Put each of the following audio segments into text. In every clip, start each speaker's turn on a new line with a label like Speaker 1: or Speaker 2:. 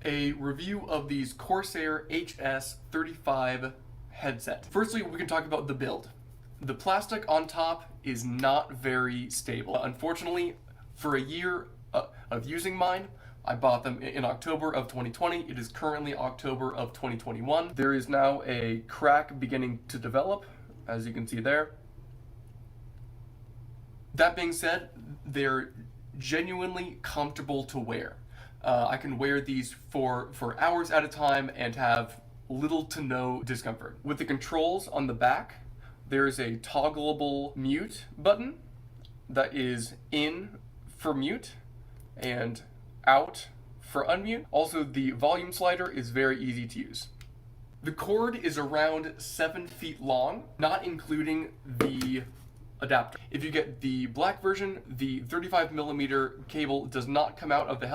Speaker 1: a review of these Corsair HS35 headset. Firstly, we can talk about the build. The plastic on top is not very stable. Unfortunately, for a year of using mine, I bought them in October of 2020. It is currently October of 2021. There is now a crack beginning to develop, as you can see there. That being said, they're genuinely comfortable to wear. I can wear these for hours at a time and have little to no discomfort. With the controls on the back, there's a toggleable mute button that is in for mute and out for unmute. Also, the volume slider is very easy to use. The cord is around 7 feet long, not including the adapter. If you get the black version, the 35mm cable does not come out of the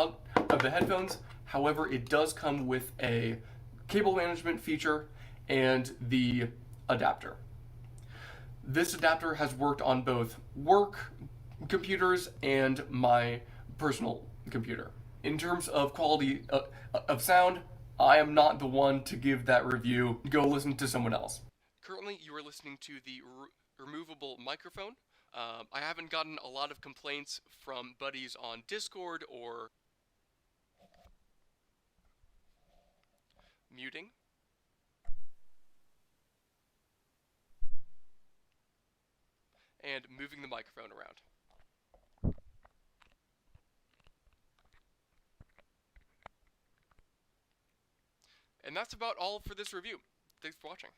Speaker 1: headphones. However, it does come with a cable management feature and the adapter. This adapter has worked on both work computers and my personal computer. In terms of quality of sound, I am not the one to give that review. Go listen to someone else. Currently, you are listening to the removable microphone. I haven't gotten a lot of complaints from buddies on Discord or muting. And moving the microphone around. And that's about all for this review. Thanks for watching.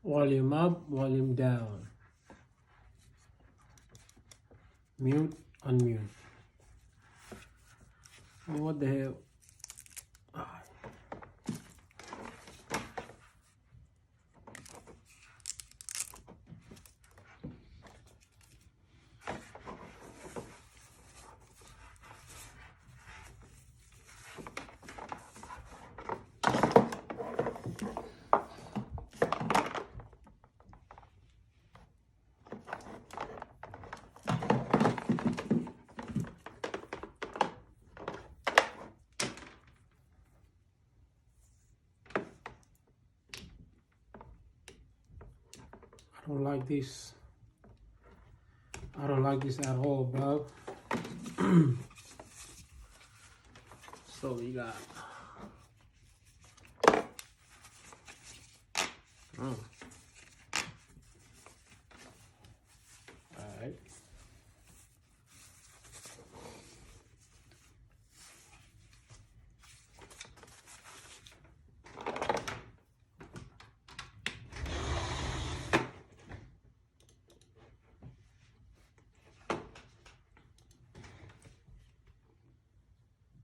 Speaker 2: Volume up, volume down. Mute, unmute. What the hell? I don't like this. I don't like this at all, bro. So we got